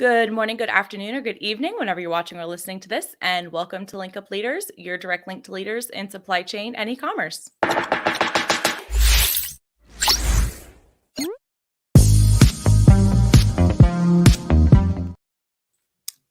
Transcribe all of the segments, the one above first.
Good morning, good afternoon, or good evening, whenever you're watching or listening to this, and welcome to Link Up Leaders, your direct link to leaders in supply chain and e-commerce.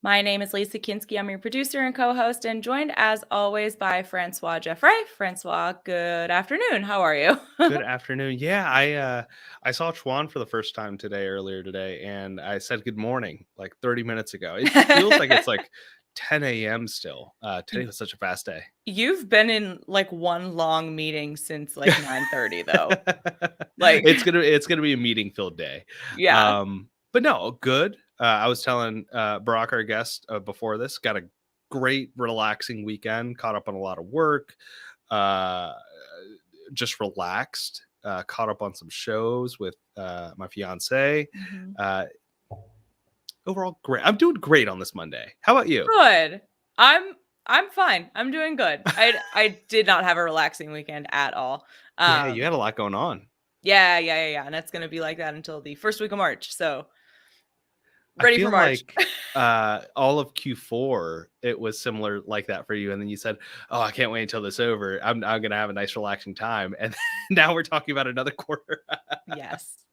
My name is Lisa Kinski. I'm your producer and co-host, and joined as always by Francois Jeffrey. Francois, good afternoon. How are you? Good afternoon. Yeah, I saw Chuan for the first time earlier today, and I said good morning like 30 minutes ago. It feels like it's like 10 a.m. still. Today was such a fast day. You've been in like one long meeting since like 9:30 though. Like, it's gonna be a meeting filled day. yeah. But no, good. I was telling Burak, our guest, before this, got a great relaxing weekend. Caught up on a lot of work. Just relaxed. Caught up on some shows with my fiance. Mhm. Overall, great. I'm doing great on this Monday. How about you? Good. I'm fine. I'm doing good. I did not have a relaxing weekend at all. Yeah, you had a lot going on. Yeah. And it's gonna be like that until the first week of March. So I ready for feel March. like all of Q4, it was similar like that for you. And then you said, "Oh, I can't wait until this over. I'm gonna have a nice relaxing time." And now we're talking about another quarter. Yes.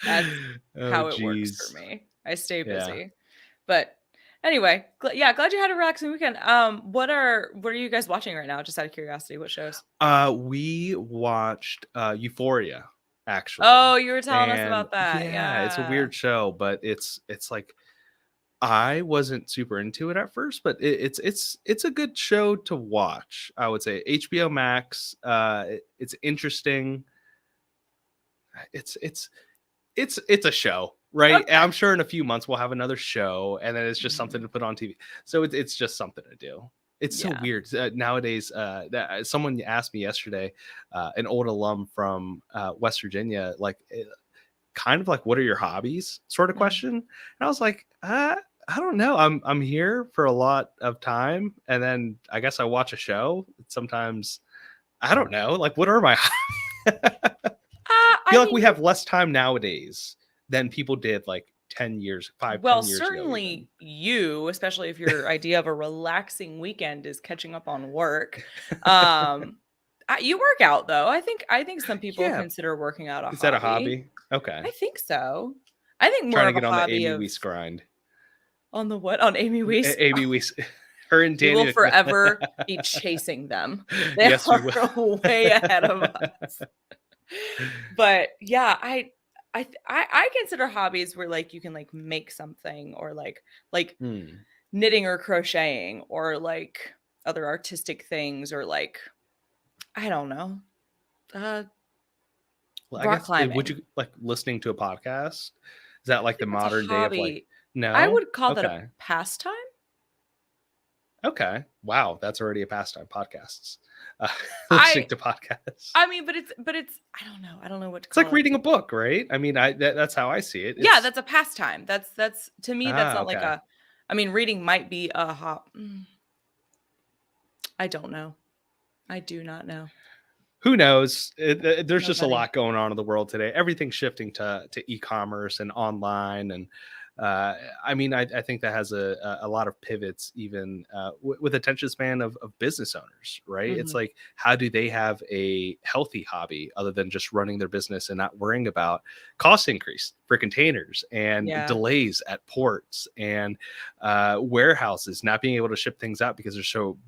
That's Oh, how it works for geez. me. I stay Yeah. busy. But anyway, glad you had a relaxing weekend. What are you guys watching right now? Just out of curiosity, what shows? We watched Euphoria, actually. Oh, you were telling us And about that. yeah, it's a Yeah. weird show, but it's like I wasn't super into it at first, but it's a good show to watch. I would say HBO Max. It's interesting. It's a show, right? And Okay. I'm sure in a few months we'll have another show, and then it's just something Mhm. to put on TV. So it's just something to do. It's so Yeah. weird nowadays. That someone asked me yesterday, an old alum from West Virginia, like kind of like, "What are your hobbies?" sort of Mhm. question, and I was like, I don't know. I'm here for a lot of time, and then I guess I watch a show. Sometimes I don't know. Like, what are my I feel like mean, we have less time nowadays than people did like 10 years, five, well, 10 years ago, even. certainly you, especially if your idea of a relaxing weekend is catching up on work. Um, you work out though. I think some people Yeah. consider working out a Is that a hobby. hobby? Okay. I think so. I think more Trying to of a get on the hobby Amy of Weiss grind. on the what? On Amy Weiss? Amy Weiss, her and We will Danny McMahon. forever be chasing them. They Yes, we are will. way ahead of us. But yeah, I consider hobbies where like you can like make something or like Hmm. knitting or crocheting or like other artistic things or like I don't know, uh, Well, I rock guess would climbing. you like listening to a podcast? Is that I like the think that's a modern day of like, hobby. I no? would call that a Okay. pastime. Okay. Wow. That's already a pastime. Podcasts. Uh, listening I to podcasts. I mean, but it's I don't know. I don't know what to It's like call it. reading a book, right? I mean, that's how I see it. Yeah, It's that's a pastime. That's to me that's not like okay. a I mean, reading might be a hop. I don't know. I do not know. Who knows? There's just a Nobody. lot going on in the world today. Everything's shifting to e-commerce and online, and uh, I mean, I think that has a lot of pivots, even with attention span of business owners, right? It's Mhm. like, how do they have a healthy hobby other than just running their business and not worrying about cost increase for containers and Yeah. delays at ports and warehouses not being able to ship things out because they're so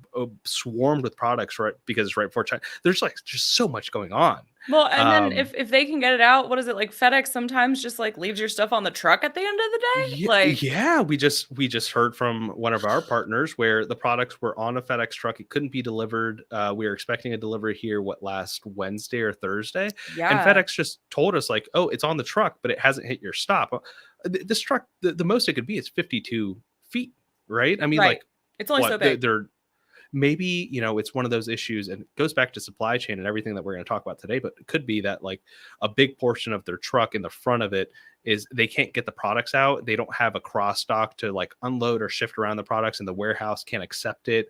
swarmed with products, right? Because it's right before China. There's like just so much going on. Well, and then Um, if they can get it out, what is it, like, FedEx sometimes just, like, leaves your stuff on the truck at the end of the day? yeah, Like yeah, we just heard from one of our partners where the products were on a FedEx truck. It couldn't be delivered. We were expecting a delivery here last Wednesday or Thursday, and yeah. FedEx just told us like, "Oh, it's on the truck, but it hasn't hit your stop." This truck, the most it could be is 52 feet, right? I mean, Right. like, It's only so what big. they're maybe, it's one of those issues, and it goes back to supply chain and everything that we're going to talk about today, but it could be that like a big portion of their truck in the front of it is they can't get the products out. They don't have a cross dock to like unload or shift around the products, and the warehouse can't accept it.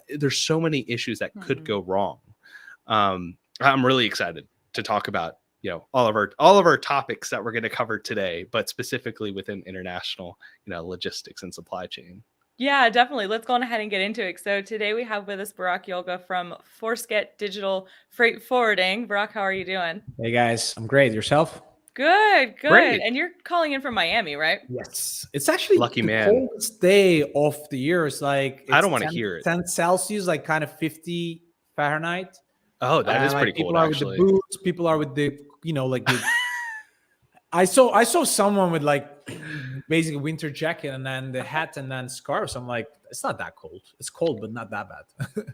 There's so many issues that could Mhm. go wrong. I'm really excited to talk about all of our topics that we're going to cover today, but specifically within international, logistics and supply chain. Yeah, definitely. Let's go on ahead and get into it. So today we have with us Burak Yolga from Forceget Digital Freight Forwarding. Burak, how are you doing? Hey guys, I'm great. Yourself? Good, good. Great. And you're calling in from Miami, right? Yes. It's actually Lucky the man. coldest day of the year. It's like I don't want to hear it. 10 Celsius, like kind of 50 Fahrenheit. Oh, that is pretty people cold, are actually. with the boots. People are with the, like the. I saw someone with like basically winter jacket and then the hat and then scarves. I'm like, it's not that cold. It's cold, but not that bad.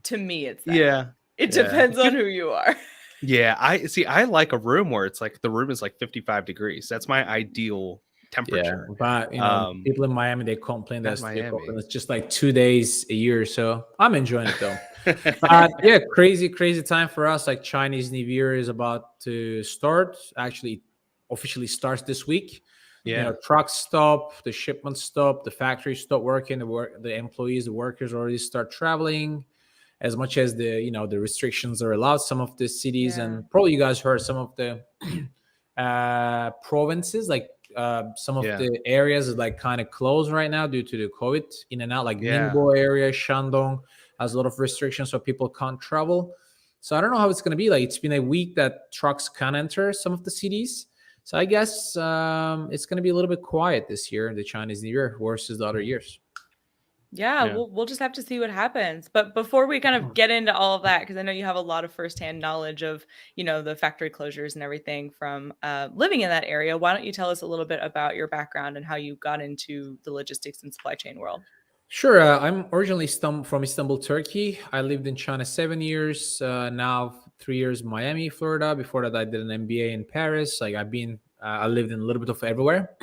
To me, it's that. Yeah. It depends on who you are. Yeah, I like a room where it's like the room is like 55 degrees. That's my ideal temperature. Yeah, but people in Miami, they complain that Miami. it's just like 2 days a year. So I'm enjoying it though. Yeah, crazy time for us. Like Chinese New Year is about to start. Actually, officially starts this week. Yeah. Trucks stop, the shipments stop, the factories stop working, the employees, the workers already start traveling. As much as the restrictions are allowed, some of the cities and probably you guys heard some of the provinces, like some of the areas is like kind of closed right now due to the COVID in and out. Like Ningbo area, Shandong has a lot of restrictions, so people can't travel. So I don't know how it's going to be. Like it's been a week that trucks can enter some of the cities. So I guess it's going to be a little bit quiet this year, the Chinese New Year, versus the other years. Yeah, we'll just have to see what happens. But before we kind of get into all of that, because I know you have a lot of firsthand knowledge of, the factory closures and everything from living in that area, why don't you tell us a little bit about your background and how you got into the logistics and supply chain world? Sure. I'm originally from Istanbul, Turkey. I lived in China 7 years, now 3 years in Miami, Florida. Before that, I did an MBA in Paris. Like I lived in a little bit of everywhere.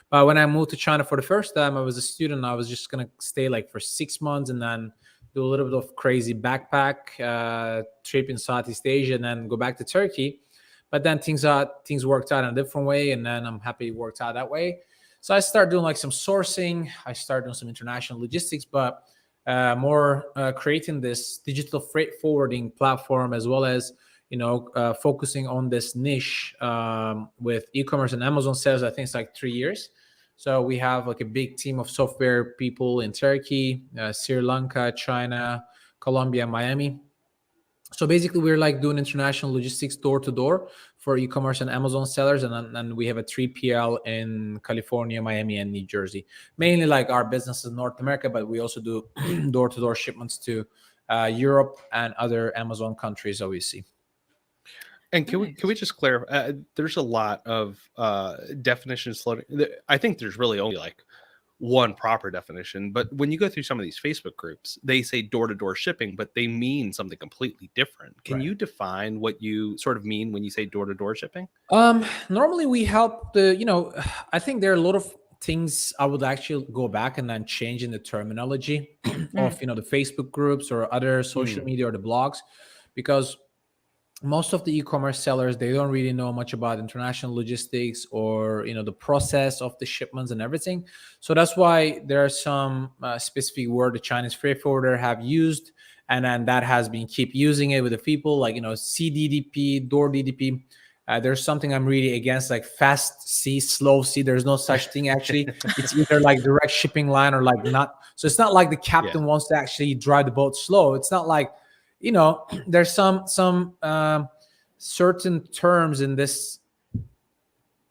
But when I moved to China for the first time, I was a student. I was just going to stay like for 6 months and then do a little bit of crazy backpack trip in Southeast Asia and then go back to Turkey. But then things worked out in a different way. And then I'm happy it worked out that way. So I started doing like some sourcing. I started doing some international logistics, but more creating this digital freight forwarding platform, as well as focusing on this niche with e-commerce and Amazon sales. I think it's like 3 years. So we have like a big team of software people in Turkey, Sri Lanka, China, Colombia, Miami. So basically, we're like doing international logistics door to door for e-commerce and Amazon sellers, and we have a 3PL in California, Miami, and New Jersey. Mainly, like our business is North America, but we also do door to door shipments to Europe and other Amazon countries, obviously. And can we just clarify? There's a lot of definitions floating. I think there's really only like one proper definition, but when you go through some of these Facebook groups, they say door-to-door shipping, but they mean something completely different. Can you define what you sort of mean when you say door-to-door shipping? Normally we help I think there are a lot of things I would actually go back and then change in the terminology of the Facebook groups or other social media or the blogs, because most of the e-commerce sellers, they don't really know much about international logistics or the process of the shipments and everything. So that's why there are some specific word the Chinese freight forwarder have used, and then that has been keep using it with the people, like CDDP, door DDP. There's something I'm really against, like fast C, slow C. There's no such thing actually. It's either like direct shipping line or like not. So it's not like the captain wants to actually drive the boat slow. It's not like there's some certain terms in this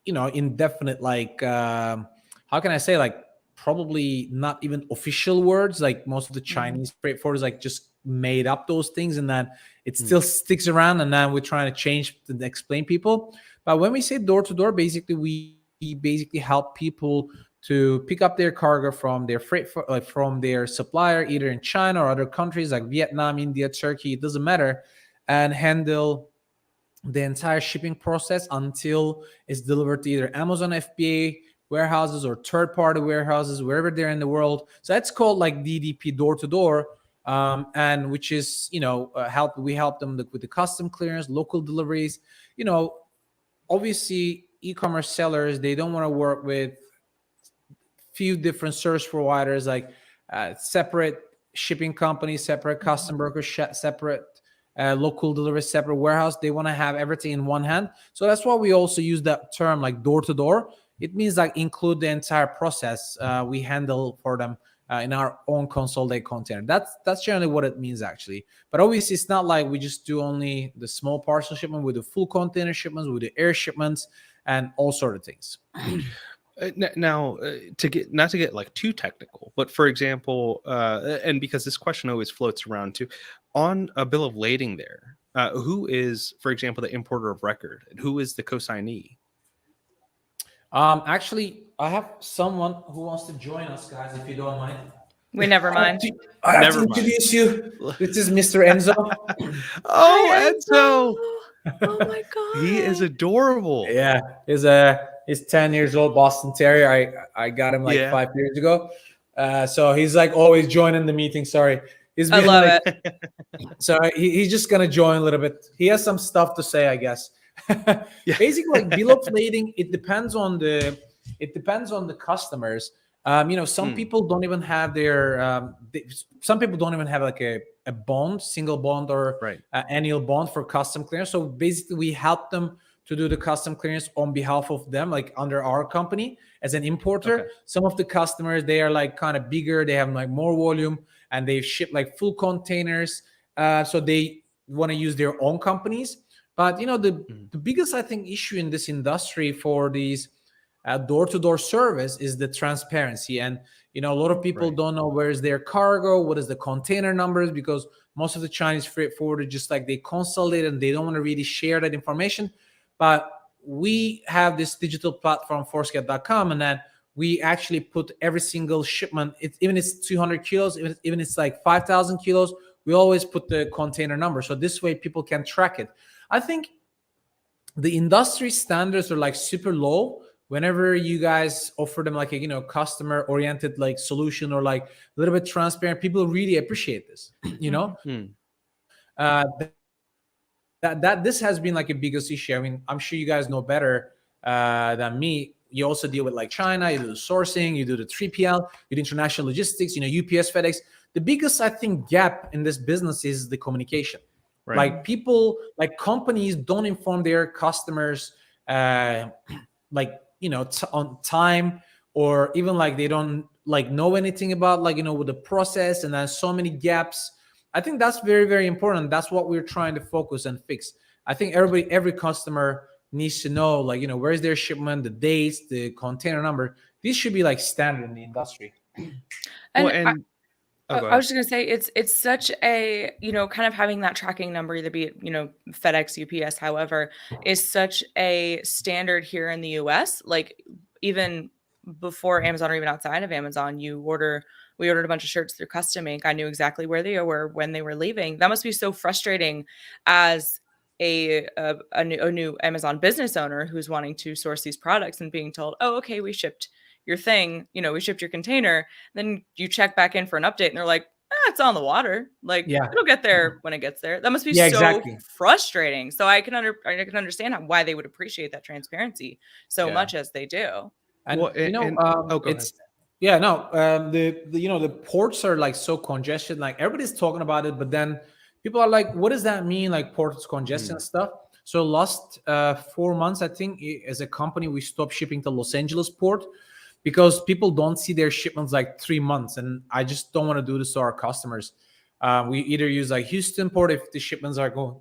indefinite, like how can I say, like probably not even official words, like most of the Chinese freight forwarders like just made up those things, and then it still sticks around, and then we're trying to change to explain people. But when we say door to door, basically we basically help people to pick up their cargo from their from their supplier, either in China or other countries like Vietnam, India, Turkey, it doesn't matter, and handle the entire shipping process until it's delivered to either Amazon FBA warehouses or third-party warehouses, wherever they're in the world. So that's called like DDP, door to door, and which is we help them with the custom clearance, local deliveries. Obviously, e-commerce sellers, they don't want to work with few different service providers, like separate shipping companies, separate custom brokers, separate local delivery, separate warehouse. They want to have everything in one hand. So that's why we also use that term like door to door. It means like include the entire process we handle for them in our own consolidated container. That's generally what it means actually. But obviously it's not like we just do only the small parcel shipment. We do full container shipments, we do air shipments, and all sort of things. Now, to get not to get like too technical, but for example, and because this question always floats around too, on a bill of lading there, who is, for example, the importer of record, and who is the consignee? Actually, I have someone who wants to join us, guys, if you don't mind. We never mind. I have to introduce you. This is Mr. Enzo. Oh, Enzo! Oh my god, he is adorable. Yeah, he's 10 years old, Boston Terrier. I got him like 5 years ago. So he's like always joining the meeting. Sorry, I love like, it. So he's just gonna join a little bit. He has some stuff to say, I guess. Basically, like bill of lading, it depends on the customers. Some people don't even have their some people don't even have like a bond, single bond or annual bond for custom clearance. So basically we help them to do the custom clearance on behalf of them, like under our company as an importer. Some of the customers, they are like kind of bigger, they have like more volume and they ship like full containers, so they want to use their own companies. But the biggest, I think, issue in this industry for these door-to-door service is the transparency. And a lot of people don't know where is their cargo, what is the container numbers, because most of the Chinese freight forwarders just like they consolidate and they don't want to really share that information. But we have this digital platform, Forceget.com, and then we actually put every single shipment, even it's 200 kilos, even it's like 5,000 kilos, we always put the container number. So this way people can track it. I think the industry standards are like super low. Whenever you guys offer them like a customer oriented like solution or like a little bit transparent, people really appreciate this. That this has been like a biggest issue. I mean, I'm sure you guys know better than me. You also deal with like China, you do the sourcing, you do the 3PL, you do international logistics, UPS, FedEx. The biggest, I think, gap in this business is the communication. Like people, like companies don't inform their customers on time, or even like they don't like know anything about with the process, and there's so many gaps. I think that's very, very important. That's what we're trying to focus and fix. I think every customer needs to know where's their shipment, the dates, the container number. These should be like standard in the industry. I was just gonna say it's such a kind of having that tracking number, either be it FedEx, UPS, however, is such a standard here in the US. Like even before Amazon or even outside of Amazon, we ordered a bunch of shirts through Custom Ink. I knew exactly where they were when they were leaving. That must be so frustrating as a new Amazon business owner who's wanting to source these products and being told, oh, okay, we shipped your thing, we shipped your container. Then you check back in for an update and they're like, it's on the water. Like it'll get there when it gets there. That must be so frustrating. So I can understand why they would appreciate that transparency so much as they do. And the ports are like so congested, like everybody's talking about it, but then people are like, what does that mean? Like ports congestion and stuff. So last 4 months, I think as a company, we stopped shipping to Los Angeles port because people don't see their shipments like 3 months. And I just don't want to do this to our customers. We either use like Houston port if the shipments are going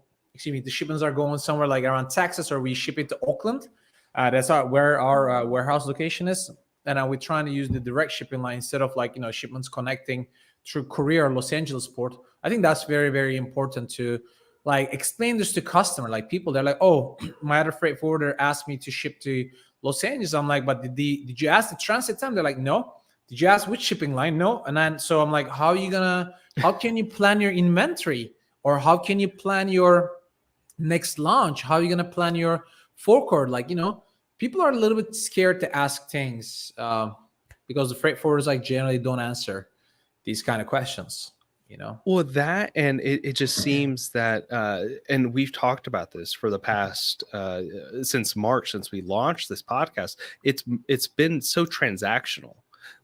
somewhere like around Texas, or we ship it to Oakland. That's where our warehouse location is. And we're trying to use the direct shipping line instead of shipments connecting through Korea or Los Angeles port. I think that's very, very important to explain this to customer. Like people, they're like, oh, my other freight forwarder asked me to ship to Los Angeles. I'm like, but did you ask the transit time? They're like, no. Did you ask which shipping line? No. And then so I'm like, how can you plan your inventory, or how can you plan your next launch? How are you gonna plan your forecourt? People are a little bit scared to ask things because the freight forwarders generally don't answer these kind of questions. Well, that, and it just seems that, and we've talked about this for the past since March, since we launched this podcast. It's been so transactional.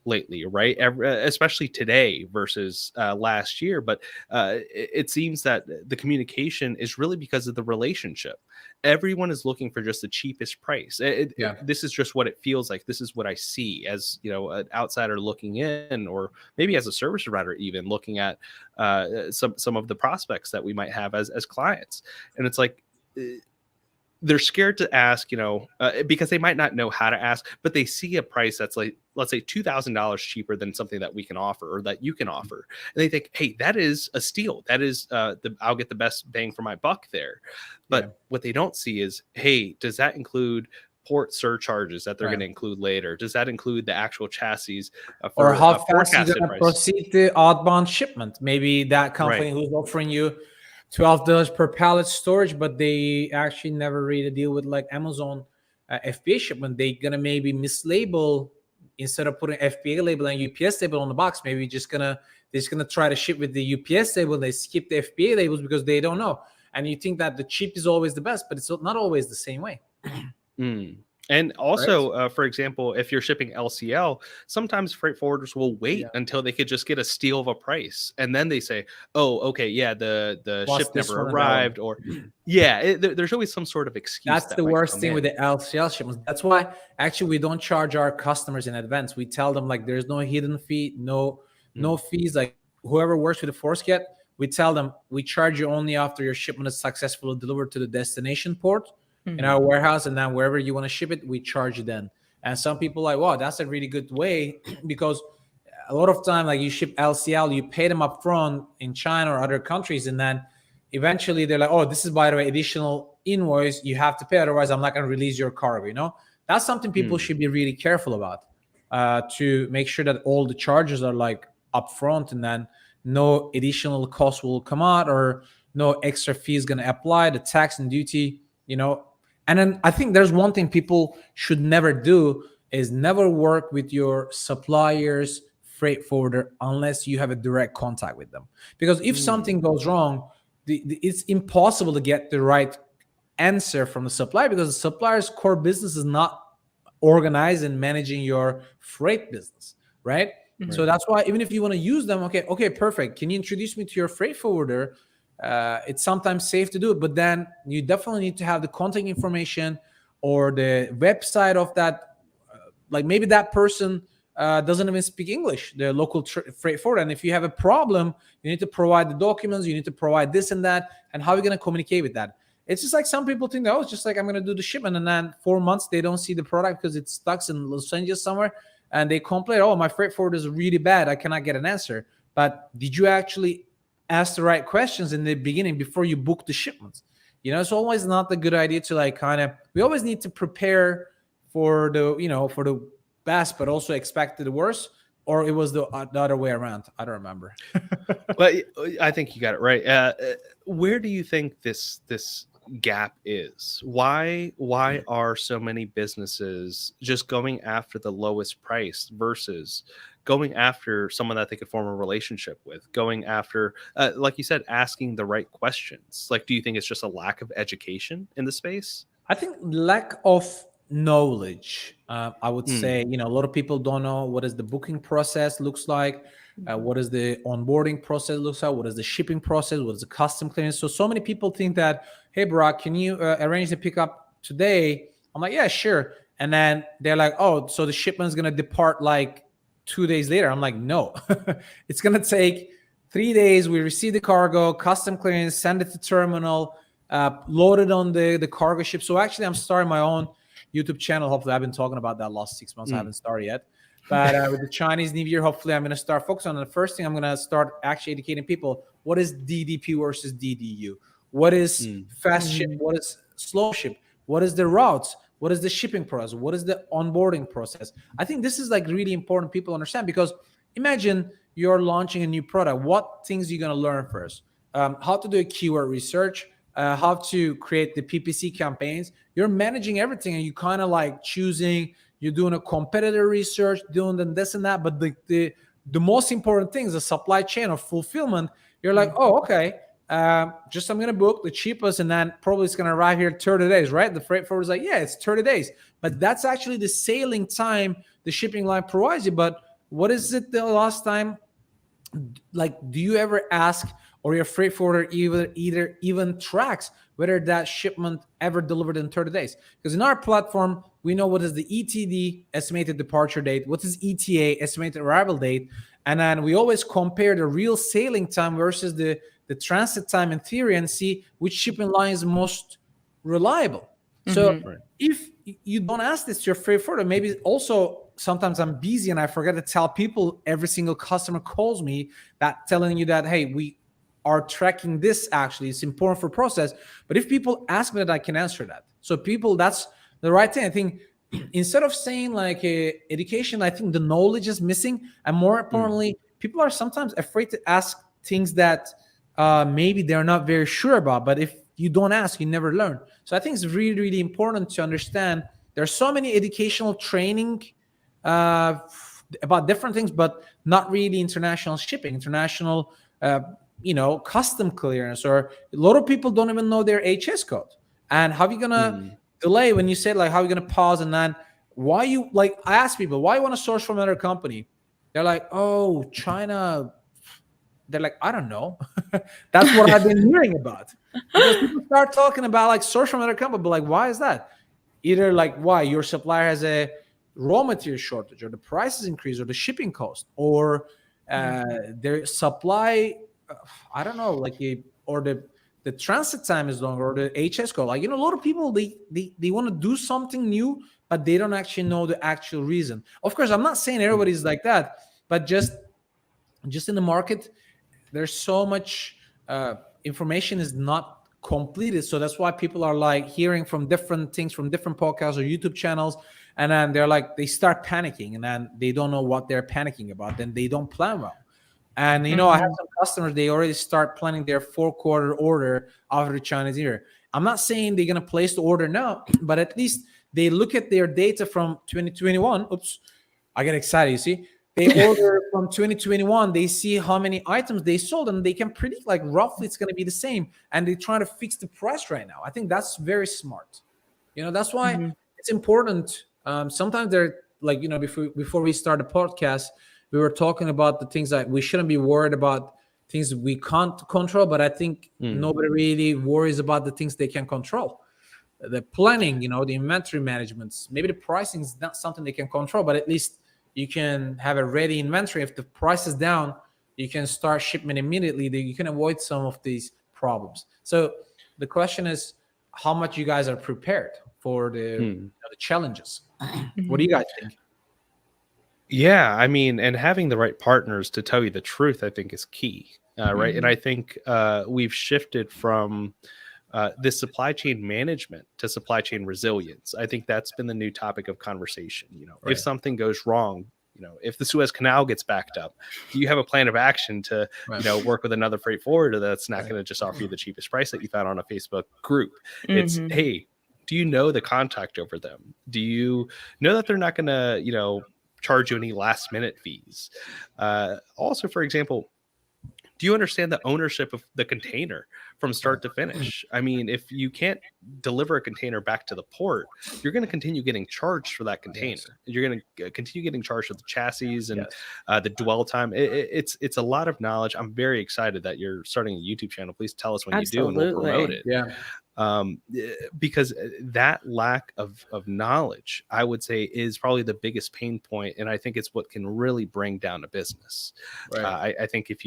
lately, right? Especially today versus last year. But it seems that the communication is really because of the relationship. Everyone is looking for just the cheapest price. This is just what it feels like. This is what I see as, an outsider looking in, or maybe as a service provider even looking at some of the prospects that we might have as clients. And it's like, they're scared to ask, because they might not know how to ask, but they see a price that's like, let's say $2,000 cheaper than something that we can offer or that you can offer. And they think, hey, that is a steal. That is I'll get the best bang for my buck there. But what they don't see is, hey, does that include port surcharges that they're going to include later? Does that include the actual chassis or how fast you're going to proceed the outbound shipment? Maybe that company who's offering you $12 per pallet storage, but they actually never really deal with like Amazon FBA shipment. They're gonna maybe mislabel, instead of putting FBA label and UPS label on the box. Maybe they're just gonna try to ship with the UPS label. They skip the FBA labels because they don't know. And you think that the cheap is always the best, but it's not always the same way. And also, for example, if you're shipping LCL, sometimes freight forwarders will wait until they could just get a steal of a price. And then they say, oh, okay, the ship never arrived. Or there's always some sort of excuse. That's the worst thing with the LCL shipments. That's why actually we don't charge our customers in advance. We tell them like there's no hidden fee, no fees. Like whoever works with the Forceget, we tell them we charge you only after your shipment is successfully delivered to the destination port in our warehouse, and then wherever you want to ship it, we charge you then. And some people are like, wow, that's a really good way, because a lot of time, like you ship LCL, you pay them up front in China or other countries, and then eventually they're like, oh, this is, by the way, additional invoice you have to pay, otherwise I'm not going to release your cargo. That's something people should be really careful about, to make sure that all the charges are like upfront, and then no additional cost will come out, or no extra fee is going to apply, the tax and duty. And then I think there's one thing people should never do is never work with your supplier's freight forwarder unless you have a direct contact with them. Because if something goes wrong, it's impossible to get the right answer from the supplier, because the supplier's core business is not organized in managing your freight business, right? So that's why even if you want to use them, okay, perfect. Can you introduce me to your freight forwarder? It's sometimes safe to do it, but then you definitely need to have the contact information or the website of that. Like maybe that person doesn't even speak English, the local freight forwarder. And if you have a problem, you need to provide the documents, you need to provide this and that. And how are you going to communicate with that? It's just like some people think, oh, it's just like I'm going to do the shipment, and then 4 months they don't see the product because it's stuck in Los Angeles somewhere, and they complain, oh, my freight forwarder is really bad, I cannot get an answer. But did you actually ask the right questions in the beginning before you book the shipments? It's always not a good idea to we always need to prepare for the best, but also expect the worst. Or it was the other way around. I don't remember. But I think you got it right. Where do you think this gap is? Why are so many businesses just going after the lowest price versus going after someone that they could form a relationship with, going after, like you said, asking the right questions? Like, do you think it's just a lack of education in the space? I think lack of knowledge. I would say, a lot of people don't know what is the booking process looks like, what is the onboarding process looks like, what is the shipping process, what is the custom clearance. So many people think that, hey, Burak, can you arrange the pickup today? I'm like, yeah, sure. And then they're like, oh, so the shipment's going to depart like 2 days later. I'm like, no, it's going to take 3 days. We receive the cargo, custom clearance, send it to terminal, load it on the cargo ship. So actually I'm starting my own YouTube channel. Hopefully, I've been talking about that last 6 months. I haven't started yet. But with the Chinese New Year, hopefully I'm going to start focusing on the first thing. I'm going to start actually educating people. What is DDP versus DDU? What is fast ship? What is slow ship? What is the routes? What is the shipping process? What is the onboarding process? I think this is like really important people understand, because imagine you're launching a new product. What things are you going to learn first? How to do a keyword research, how to create the PPC campaigns. You're managing everything, and you kind of like choosing, you're doing a competitor research, doing this and that. But the most important thing is the supply chain of fulfillment. You're like, oh, okay, I'm going to book the cheapest, and then probably it's going to arrive here 30 days, right? The freight forwarder is like, yeah, it's 30 days. But that's actually the sailing time the shipping line provides you. But what is it the last time? Like, do you ever ask, or your freight forwarder even tracks whether that shipment ever delivered in 30 days? Because in our platform, we know what is the ETD, estimated departure date, what is ETA, estimated arrival date, and then we always compare the real sailing time versus the transit time in theory and see which shipping line is most reliable. So if you don't ask this to your freight forwarder, maybe also sometimes I'm busy and I forget to tell people, every single customer calls me that telling you that, hey, we are tracking this, actually it's important for process. But if people ask me that, I can answer that. So people, that's the right thing. I think instead of saying like education, I think the knowledge is missing. And more importantly, people are sometimes afraid to ask things that maybe they're not very sure about. But if you don't ask, you never learn. So I think it's really, really important to understand there's so many educational training about different things, but not really international shipping, international, custom clearance, or a lot of people don't even know their HS code. And how are you gonna delay when you say like, how are you gonna pause? And then why you, like, I ask people, why you want to source from another company? They're like, oh, China. They're like, I don't know. That's what I've been hearing about. Because people start talking about like source from another company, but like, why is that? Either like, why your supplier has a raw material shortage, or the prices increase, or the shipping cost, or their supply, I don't know, like or the transit time is longer, or the HS code. Like, a lot of people, they want to do something new, but they don't actually know the actual reason. Of course, I'm not saying everybody's like that, but just in the market, there's so much information is not completed. So that's why people are like hearing from different things from different podcasts or YouTube channels. And then they're like, they start panicking, and then they don't know what they're panicking about. Then they don't plan well. And, I have some customers, they already start planning their 4-quarter order after the Chinese New Year. I'm not saying they're going to place the order now, but at least they look at their data from 2021. Oops, I get excited, you see. They order from 2021, they see how many items they sold, and they can predict like roughly it's going to be the same. And they're trying to fix the price right now. I think that's very smart. That's why it's important. Sometimes they're like, before we start the podcast, we were talking about the things that we shouldn't be worried about, things we can't control. But I think nobody really worries about the things they can control. The planning, the inventory management, maybe the pricing is not something they can control, but at least you can have a ready inventory. If the price is down, you can start shipment immediately. You can avoid some of these problems. So the question is, how much you guys are prepared for the challenges? What do you guys think? Yeah, I mean, and having the right partners to tell you the truth, I think, is key, right? And I think we've shifted from this supply chain management to supply chain resilience. I think that's been the new topic of conversation. If something goes wrong, if the Suez Canal gets backed up, do you have a plan of action to, work with another freight forwarder that's not going to just offer you the cheapest price that you found on a Facebook group? It's, hey, do you know the contact over them? Do you know that they're not going to, charge you any last minute fees? Also, for example, do you understand the ownership of the container from start to finish? I mean, if you can't deliver a container back to the port, you're going to continue getting charged for that container. Yes. You're going to continue getting charged for the chassis and the dwell time. It's a lot of knowledge. I'm very excited that you're starting a YouTube channel. Please tell us when you do, and we'll promote it. Yeah. Because that lack of knowledge, I would say, is probably the biggest pain point, and I think it's what can really bring down a business. Right. I think if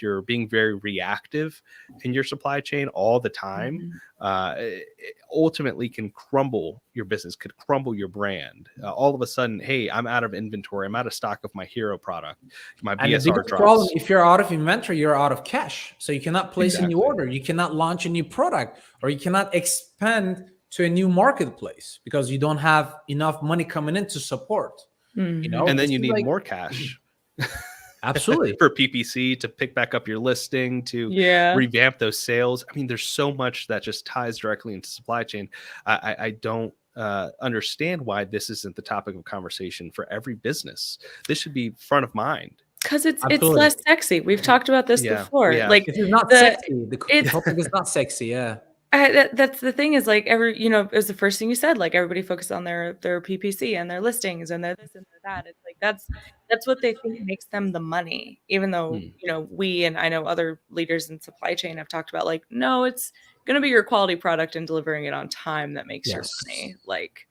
you're being very reactive in your supply chain all the time, it ultimately can crumble your business, could crumble your brand. All of a sudden, hey, I'm out of inventory, I'm out of stock of my hero product, my BSR drops. Problem, if you're out of inventory, you're out of cash, so you cannot place a new order, you cannot launch a new product, or you cannot expand to a new marketplace because you don't have enough money coming in to support. And then you need more cash. Absolutely. For PPC to pick back up your listing, to revamp those sales. I mean, there's so much that just ties directly into supply chain. I don't understand why this isn't the topic of conversation for every business. This should be front of mind. Because it's less sexy. We've talked about this before. Yeah. Like, it's not sexy. The topic is not sexy. Yeah. That's the thing is like it was the first thing you said, like everybody focused on their PPC and their listings and their this and their that. It's like that's what they think makes them the money, even though, we, and I know other leaders in supply chain have talked about like, no, it's going to be your quality product and delivering it on time that makes your money. Like,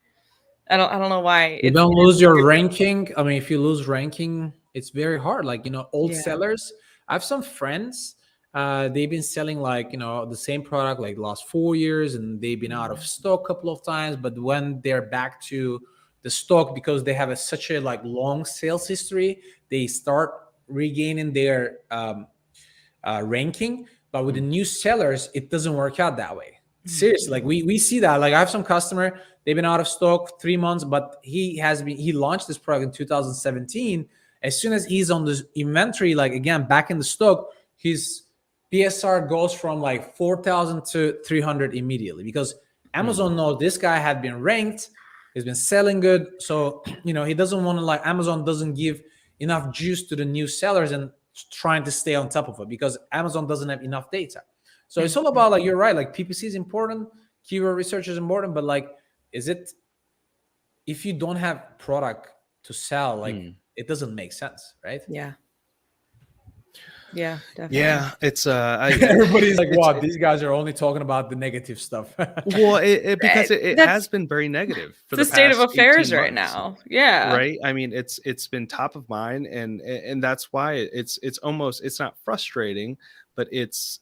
I don't know why you don't lose your ranking. I mean, if you lose ranking, it's very hard. Like, old sellers. I have some friends, they've been selling like, the same product like the last 4 years, and they've been out of stock a couple of times. But when they're back to the stock, because they have such a like long sales history, they start regaining their ranking. But with the new sellers, it doesn't work out that way. Seriously, like we see that. Like I have some customer, they've been out of stock 3 months, but he launched this product in 2017. As soon as he's on this inventory, like again back in the stock, his PSR goes from like 4,000 to 300 immediately, because Amazon knows this guy had been ranked, he's been selling good. So he doesn't want to, like, Amazon doesn't give enough juice to the new sellers and trying to stay on top of it, because Amazon doesn't have enough data. So it's all about, like, you're right, like PPC is important, keyword research is important, but like, is it, if you don't have product to sell, like it doesn't make sense, right? Yeah, definitely. Yeah, it's everybody's like, wow, these guys are only talking about the negative stuff. Well, because it has been very negative for the state of past affairs 18 right months. now. Yeah, right. I mean, it's been top of mind, and that's why it's almost, it's not frustrating, but it's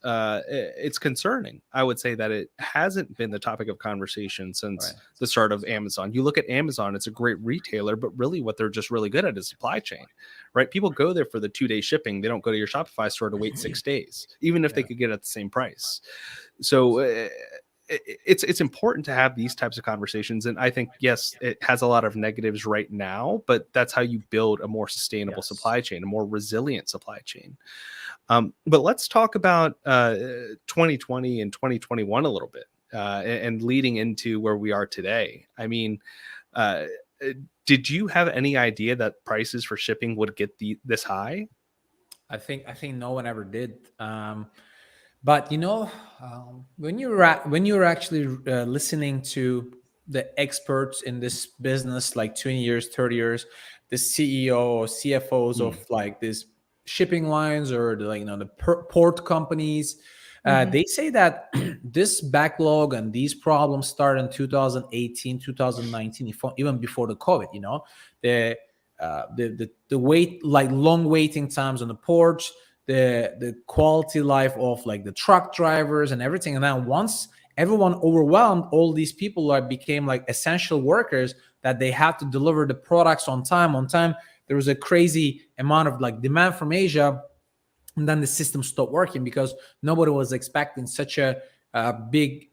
concerning. I would say that it hasn't been the topic of conversation since the start of Amazon. You look at Amazon, it's a great retailer, but really what they're just really good at is supply chain, right? People go there for the 2-day shipping. They don't go to your Shopify store to wait 6 days, even if they could get it at the same price. So it's important to have these types of conversations. And I think, yes, it has a lot of negatives right now, but that's how you build a more sustainable supply chain, a more resilient supply chain. But let's talk about 2020 and 2021 a little bit, and leading into where we are today. I mean, did you have any idea that prices for shipping would get this high? I think no one ever did. But when you're actually listening to the experts in this business, like 20 years, 30 years, the CEO or CFOs of like these shipping lines or the port companies, they say that this backlog and these problems started in 2018, 2019, even before the COVID. The wait, like long waiting times on the ports, the quality life of like the truck drivers and everything. And then once everyone overwhelmed, all these people became like essential workers that they have to deliver the products on time. There was a crazy amount of like demand from Asia, and then the system stopped working because nobody was expecting such a big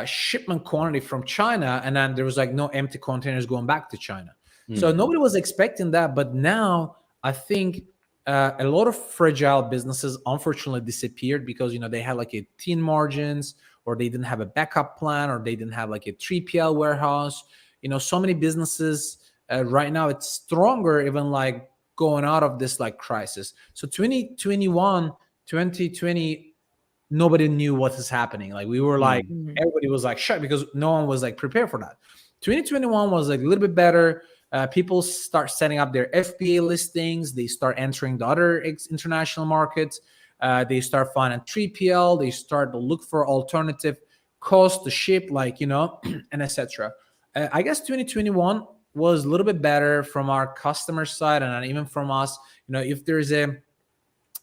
shipment quantity from China, and then there was like no empty containers going back to China. So nobody was expecting that. But now I think a lot of fragile businesses unfortunately disappeared because they had like a thin margins, or they didn't have a backup plan, or they didn't have like a 3PL warehouse. So many businesses right now, it's stronger even like going out of this like crisis. So 2020, nobody knew what is happening. Like we were like, everybody was like shocked because no one was like prepared for that. 2021 was like a little bit better. People start setting up their FBA listings. They start entering the other international markets. They start finding 3PL. They start to look for alternative costs to ship, and etc. I guess 2021 was a little bit better from our customer side and even from us. If there's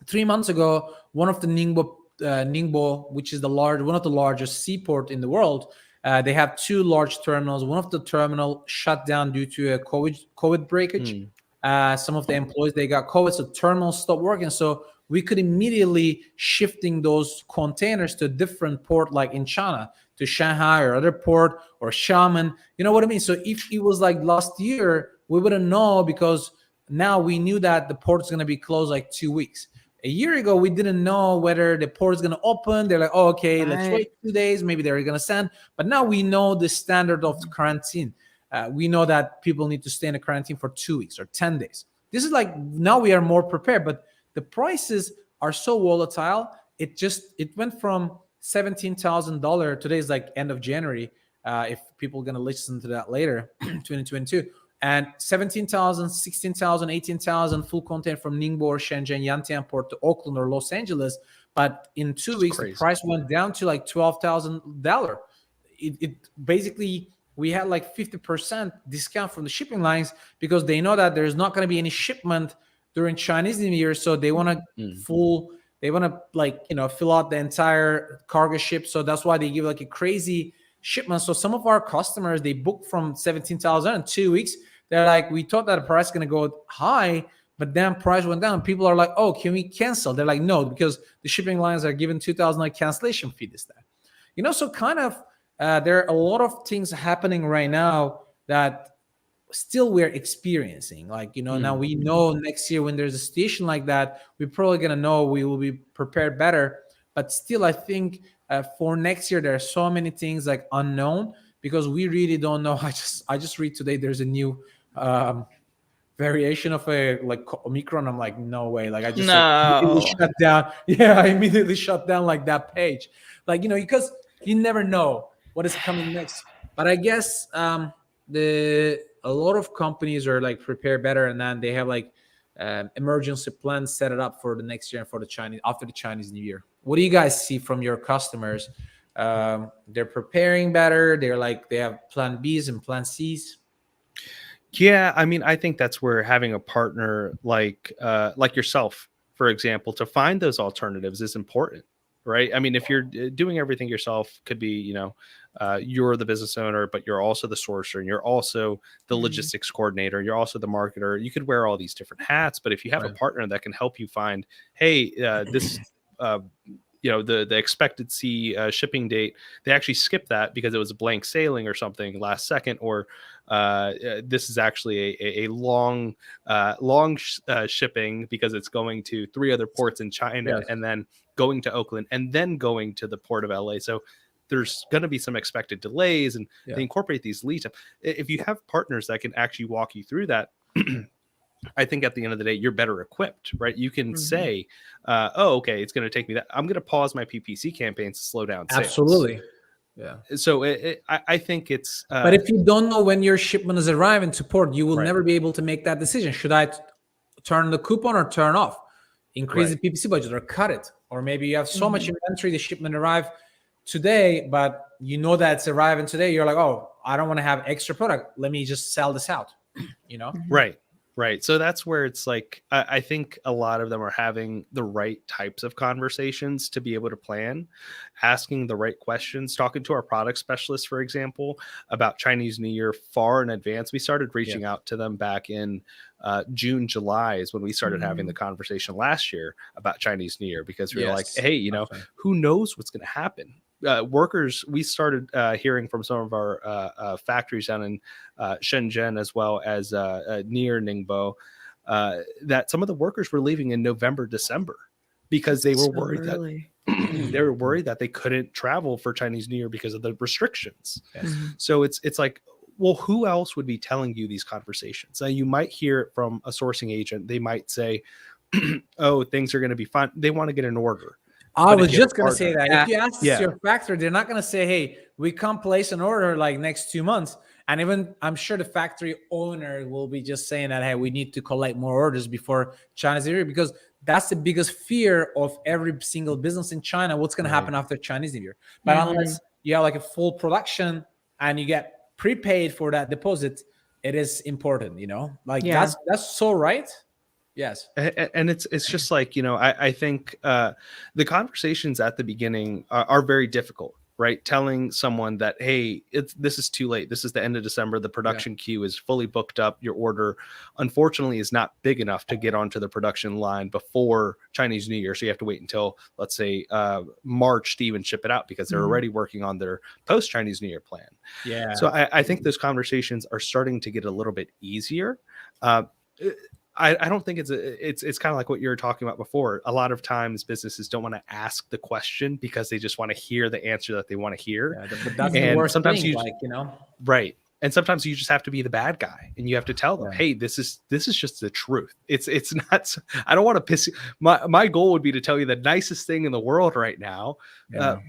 3 months ago, one of the Ningbo, which is one of the largest seaport in the world, they have 2 large terminals. One of the terminal shut down due to a COVID breakage. Some of the employees, they got COVID, so terminals stopped working. So we could immediately shifting those containers to a different port, like in China, to Shanghai or other port or Xiamen. You know what I mean? So if it was like last year, we wouldn't know, because now we knew that the port's going to be closed like 2 weeks. A year ago, we didn't know whether the port is going to open. They're like, oh, okay, let's wait 2 days. Maybe they're going to send. But now we know the standard of the quarantine. We know that people need to stay in a quarantine for 2 weeks or 10 days. This is like, now we are more prepared, but the prices are so volatile. It went from $17,000. Today is like end of January. If people are going to listen to that later, 2022. And 17,000, 16,000, 18,000 full container from Ningbo or Shenzhen, Yantian Port to Oakland or Los Angeles. But in 2 weeks, the price went down to like $12,000. It basically, we had like 50% discount from the shipping lines because they know that there's not going to be any shipment during Chinese New Year. So they want to fill out the entire cargo ship. So that's why they give like a crazy shipment. So some of our customers, they booked from 17,000 in 2 weeks. They're like, we thought that the price is going to go high, but then price went down. People are like, oh, can we cancel? They're like, no, because the shipping lines are giving 2,000 like cancellation fee this time. So kind of there are a lot of things happening right now that still we're experiencing. Like, now we know next year when there's a situation like that, we're probably going to know we will be prepared better. But still, I think for next year, there are so many things like unknown because we really don't know. I just read today there's a new variation of a like Omicron. I'm like, no way. Like I just immediately shut down. Yeah, I immediately shut down like that page. Like, because you never know what is coming next. But I guess a lot of companies are like prepared better, and then they have like emergency plans set it up for the next year and for the Chinese after the Chinese New Year. What do you guys see from your customers? They're preparing better. They have plan Bs and plan Cs. Yeah, I mean, I think that's where having a partner like yourself, for example, to find those alternatives is important, right? I mean, if you're doing everything yourself, could be, you're the business owner, but you're also the sourcer and you're also the logistics coordinator. You're also the marketer. You could wear all these different hats, but if you have a partner that can help you find, hey, this, the expected shipping date, they actually skipped that because it was a blank sailing or something last second, or this is actually a long shipping because it's going to 3 other ports in China and then going to Oakland and then going to the port of LA. So there's going to be some expected delays, and they incorporate these lead time. If you have partners that can actually walk you through that, I think at the end of the day, you're better equipped, right? You can say, okay, it's going to take me that. I'm going to pause my PPC campaigns to slow down sales. Absolutely. Yeah. So I think it's... but if you don't know when your shipment is arriving to port, you will never be able to make that decision. Should I turn the coupon or turn off? Increase the PPC budget or cut it? Or maybe you have so much inventory, the shipment arrived today, but you know that it's arriving today. You're like, oh, I don't want to have extra product. Let me just sell this out, Right. So that's where it's like, I think a lot of them are having the right types of conversations to be able to plan, asking the right questions, talking to our product specialists, for example, about Chinese New Year far in advance. We started reaching out to them back in June, July is when we started having the conversation last year about Chinese New Year, because we were like, hey, who knows what's going to happen? Workers, we started hearing from some of our factories down in Shenzhen as well as near Ningbo that some of the workers were leaving in November, December because they were worried that they couldn't travel for Chinese New Year because of the restrictions. So it's like, well, who else would be telling you these conversations? You might hear it from a sourcing agent. They might say, oh, things are going to be fine. They want to get an order. I was just going to say that. If you ask your factory, they're not going to say, hey, we come place an order like next 2 months. And even I'm sure the factory owner will be just saying that, hey, we need to collect more orders before Chinese New Year, because that's the biggest fear of every single business in China. What's going to happen after Chinese New Year? But unless you have like a full production and you get prepaid for that deposit, it is important, that's so right. Yes. And it's just like, I think the conversations at the beginning are very difficult, right? Telling someone that, hey, this is too late. This is the end of December. The production queue is fully booked up. Your order, unfortunately, is not big enough to get onto the production line before Chinese New Year. So you have to wait until, let's say, March to even ship it out because they're already working on their post-Chinese New Year plan. Yeah. So I think those conversations are starting to get a little bit easier. I don't think it's kind of like what you were talking about before. A lot of times businesses don't want to ask the question because they just want to hear the answer that they want to hear. Yeah, but that's the worst sometimes thing, right. And sometimes you just have to be the bad guy, and you have to tell them, hey, this is just the truth. It's not, I don't want to piss you. My goal would be to tell you the nicest thing in the world right now,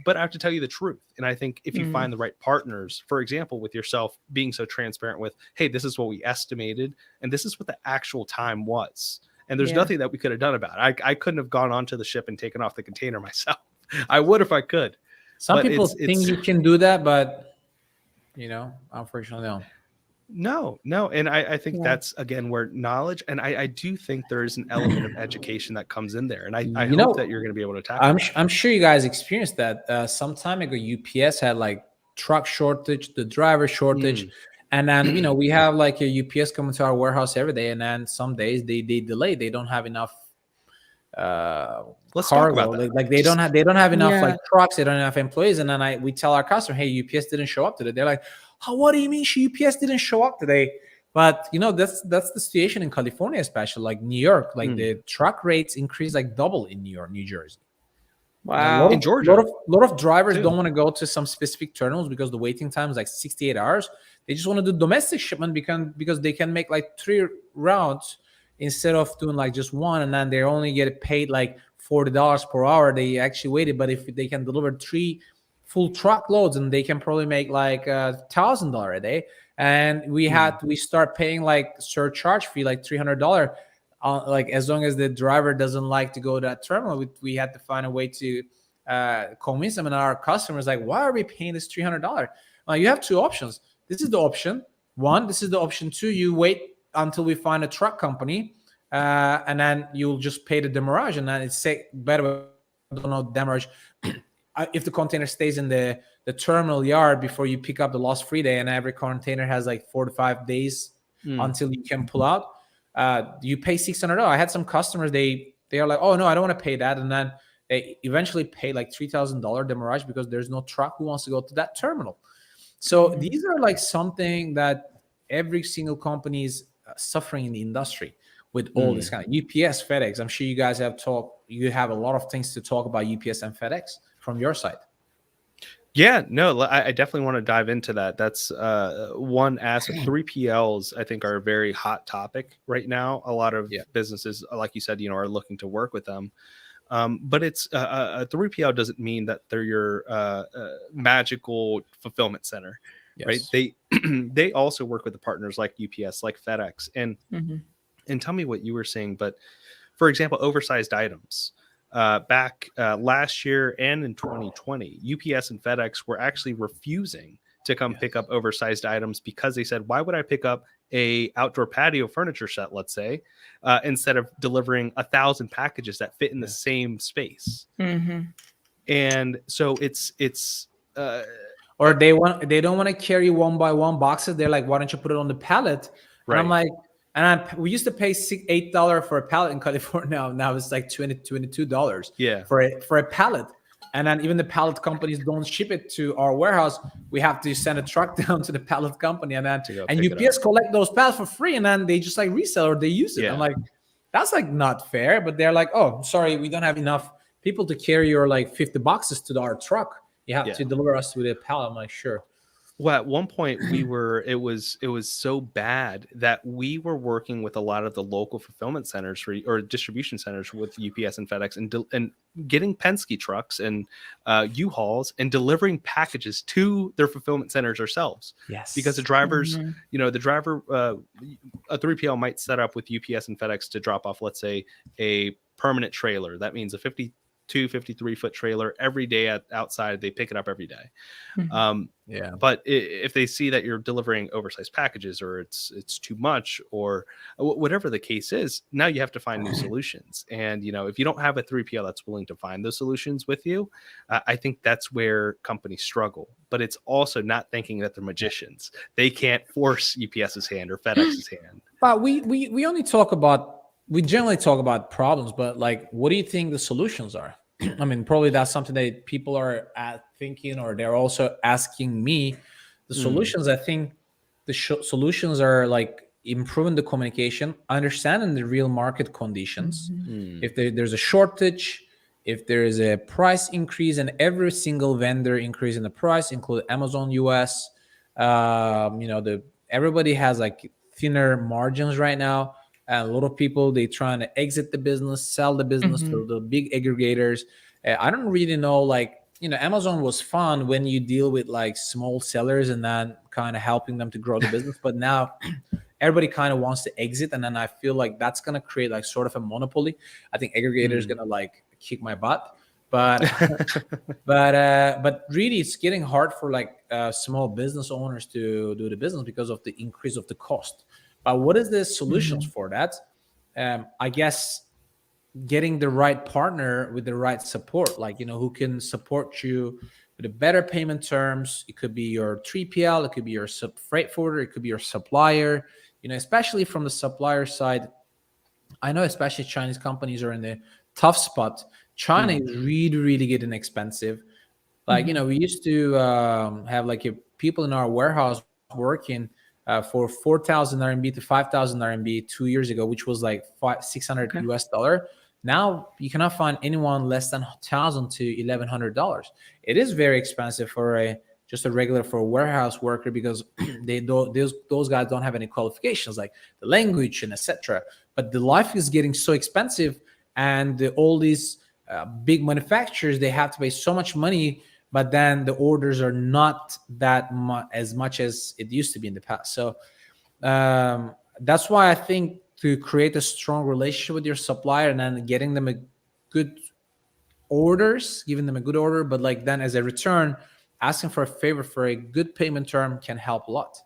but I have to tell you the truth. And I think if you find the right partners, for example, with yourself being so transparent with, hey, this is what we estimated, and this is what the actual time was. And there's nothing that we could have done about it. I couldn't have gone onto the ship and taken off the container myself. I would if I could. Some people think you can do that, but unfortunately, no. And I think that's, again, where knowledge, and I do think there is an element of education that comes in there. And I hope that you're going to be able to tackle I'm sure you guys experienced that. Some time ago, UPS had like truck shortage, the driver shortage. And then, we have like a UPS coming to our warehouse every day. And then some days they delay. They don't have enough let's cargo. talk about that. Like they don't have enough like trucks. They don't have enough employees. And then we tell our customer, hey, UPS didn't show up today. They're like, what do you mean UPS didn't show up today? But that's the situation in California, especially like New York. Like the truck rates increase like double in New York, New Jersey. Wow. In Georgia, a lot of drivers don't want to go to some specific terminals because the waiting time is like 68 hours. They just want to do domestic shipment because they can make like 3 routes instead of doing like just one, and then they only get paid like $40 per hour. They actually waited, but if they can deliver 3 full truckloads, and they can probably make like $1,000 a day. And we start paying like surcharge fee, like $300. Like as long as the driver doesn't like to go to that terminal, we had to find a way to convince them. And our customers like, why are we paying this $300? You have 2 options. This is the option 1. This is the option 2. You wait until we find a truck company, and then you'll just pay the demurrage. And then it's better. I don't know demurrage. If the container stays in the terminal yard before you pick up the lost free day, and every container has like 4 to 5 days until you can pull out, you pay $600. I had some customers, they are like, oh no, I don't want to pay that. And then they eventually pay like $3,000 demurrage because there's no truck who wants to go to that terminal. So these are like something that every single company is suffering in the industry with all this kind of UPS, FedEx. I'm sure you guys you have a lot of things to talk about UPS and FedEx from your side. Yeah, no, I definitely want to dive into that. That's one aspect. 3PLs, I think, are a very hot topic right now. A lot of businesses, like you said, are looking to work with them. But it's a 3PL doesn't mean that they're your magical fulfillment center, right? They also work with the partners like UPS, like FedEx, and tell me what you were saying. But for example, oversized items. Back last year and in 2020, UPS and FedEx were actually refusing to come pick up oversized items because they said, why would I pick up a outdoor patio furniture set, let's say, instead of delivering 1,000 packages that fit in the same space? And so it's or they don't want to carry 1 by 1 boxes. They're like, why don't you put it on the pallet? And I'm like, we used to pay $8 for a pallet in California. Now it's like $22 for a pallet. And then even the pallet companies don't ship it to our warehouse. We have to send a truck down to the pallet company, and UPS collect those pallets for free, and then they just like resell or they use it. I'm like, that's like not fair. But they're like, oh, sorry, we don't have enough people to carry your like 50 boxes to our truck. You have to deliver us with a pallet. I'm like, sure. Well, at one point it was so bad that we were working with a lot of the local fulfillment centers or distribution centers with UPS and FedEx and getting Penske trucks and U-Hauls and delivering packages to their fulfillment centers ourselves. Yes. Because the drivers, the driver, a 3PL might set up with UPS and FedEx to drop off, let's say, a permanent trailer. That means a 53-foot trailer every day outside. They pick it up every day. But if they see that you're delivering oversized packages or it's too much or whatever the case is, now you have to find new solutions. And if you don't have a 3PL that's willing to find those solutions with you, I think that's where companies struggle. But it's also not thinking that they're magicians. They can't force UPS's hand or FedEx's hand. But we generally talk about problems, but like, what do you think the solutions are? I mean, probably that's something that people are thinking, or they're also asking me. The solutions, I think the solutions are like improving the communication, understanding the real market conditions. If there's a shortage, if there is a price increase, and every single vendor increase in the price, include Amazon US, Everybody has like thinner margins right now. A lot of people, they trying to exit the business, sell the business to the big aggregators. I don't really know, like, Amazon was fun when you deal with like small sellers and then kind of helping them to grow the business. But now everybody kind of wants to exit, and then I feel like that's gonna create like sort of a monopoly. I think aggregator is gonna like kick my butt, but but really it's getting hard for like small business owners to do the business because of the increase of the cost. But what is the solutions for that? I guess getting the right partner with the right support, like, who can support you with a better payment terms. It could be your 3PL, it could be your freight forwarder, it could be your supplier. Especially from the supplier side, I know especially Chinese companies are in a tough spot. China is really, really getting expensive. Like, we used to have like people in our warehouse working for 4,000 RMB to 5,000 RMB 2 years ago, which was like 600 US dollar. Now you cannot find anyone less than $1,000 to $1,100. It is very expensive for just a regular, for a warehouse worker, because those guys don't have any qualifications like the language and etc. But the life is getting so expensive, and all these big manufacturers, they have to pay so much money, but then the orders are not that as much as it used to be in the past. So that's why I think to create a strong relationship with your supplier and then getting them a good orders, giving them a good order, but like then as a return, asking for a favor for a good payment term can help a lot.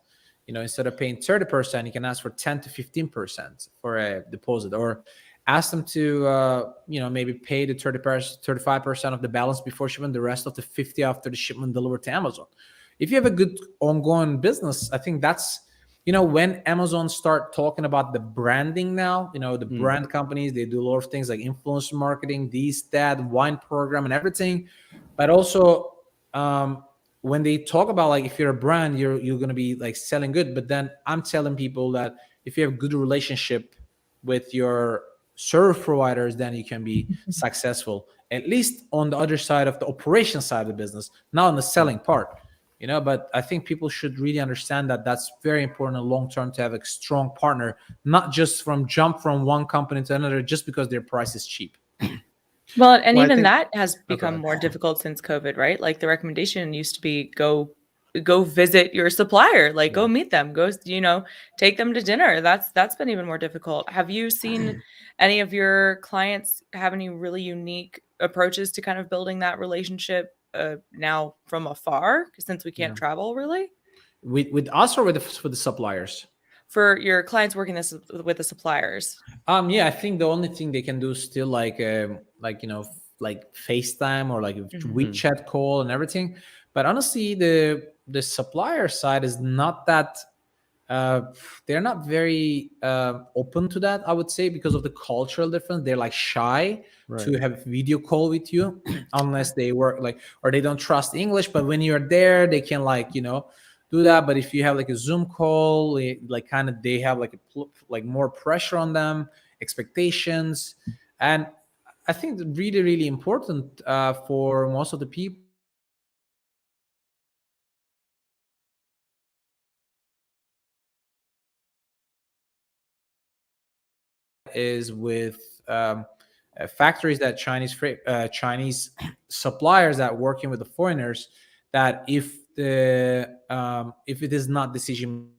Instead of paying 30%, you can ask for 10 to 15% for a deposit, or ask them to maybe pay the 35% of the balance before shipment, the rest of the 50 after the shipment delivered to Amazon. If you have a good ongoing business, I think that's when Amazon start talking about the branding now, the brand companies, they do a lot of things like influencer marketing, that wine program and everything. But also when they talk about like, if you're a brand, you're going to be like selling good. But then I'm telling people that if you have good relationship with your service providers, then you can be successful, at least on the other side of the operation side of the business, not on the selling part. But I think people should really understand that that's very important long term, to have a strong partner, not just jump from one company to another just because their price is cheap. Well, and even that has become more difficult since COVID, right? Like the recommendation used to be go visit your supplier, like go meet them, go, take them to dinner. That's been even more difficult. Have you seen any of your clients have any really unique approaches to kind of building that relationship now from afar, since we can't travel really? With us, or with the suppliers? For your clients working with the suppliers. I think the only thing they can do is still like FaceTime or like WeChat call and everything. But honestly, the supplier side is not that they're not very open to that, I would say, because of the cultural difference. They're like shy to have video call with you unless they work like, or they don't trust English. But when you're there, they can like do that. But if you have like a Zoom call, like kind of they have like more pressure on them, expectations. And I think it's really, really important for most of the people is with factories that Chinese suppliers that working with the foreigners, that if it is not decision.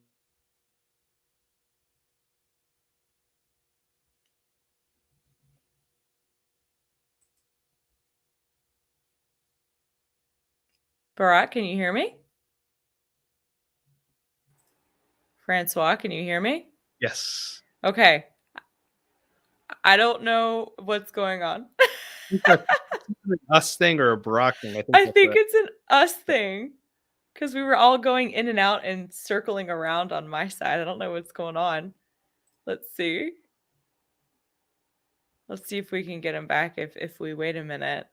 Burak, can you hear me? Francois, can you hear me? Yes. Okay. I don't know what's going on. Us thing or a Burak thing? I think it's an us thing, because we were all going in and out and circling around on my side. I don't know what's going on. Let's see. Let's see if we can get him back if we wait a minute.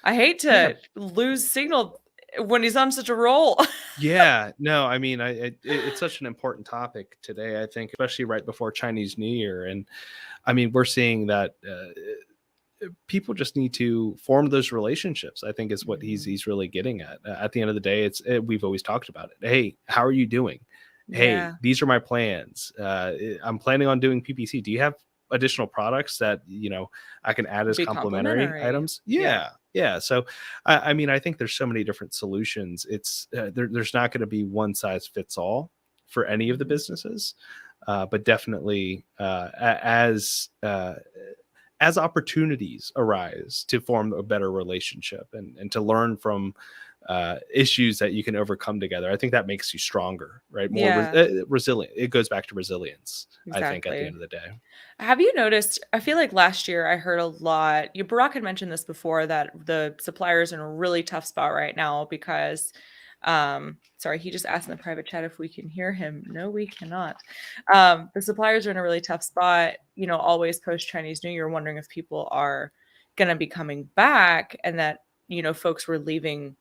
I hate to lose signal when he's on such a roll. Yeah, no, I mean, it's such an important topic today, I think, especially right before Chinese New Year. And I mean, we're seeing that people just need to form those relationships, I think, is what he's really getting at. At the end of the day, we've always talked about it. Hey, how are you doing? Hey, these are my plans. I'm planning on doing PPC. Do you have additional products that, I can add as complementary items? Yeah. So, I mean, I think there's so many different solutions. It's there's not going to be one size fits all for any of the businesses, but definitely as opportunities arise to form a better relationship and to learn from issues that you can overcome together, I think that makes you stronger, right? More resilient. It goes back to resilience, I think, at the end of the day. Have you noticed, I feel like last year I heard a lot, Burak had mentioned this before, that the suppliers are in a really tough spot right now because, sorry, he just asked in the private chat if we can hear him. No, we cannot. The suppliers are in a really tough spot, always post Chinese New Year, wondering if people are going to be coming back, and that, folks were leaving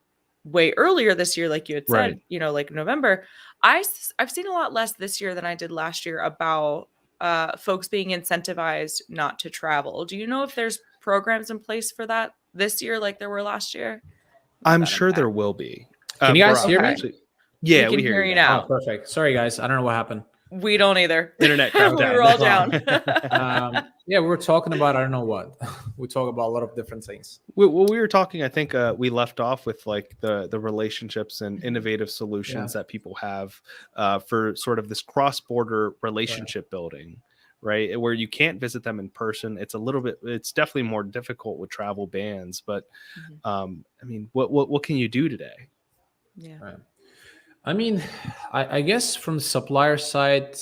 way earlier this year, like you had said, like November. I've seen a lot less this year than I did last year about folks being incentivized not to travel. Do you know if there's programs in place for that this year like there were last year? I'm sure there will be. Can you guys hear me? Yeah, we can hear you now. Oh, perfect. Sorry, guys. I don't know what happened. We don't either. Internet crashed we were all down. We were talking about, I don't know what. We talk about a lot of different things. We were talking, I think we left off with like the relationships and innovative solutions that people have for sort of this cross-border relationship building, right? Where you can't visit them in person. It's definitely more difficult with travel bans, but I mean, what can you do today? Yeah. Right. I mean, I guess from the supplier side,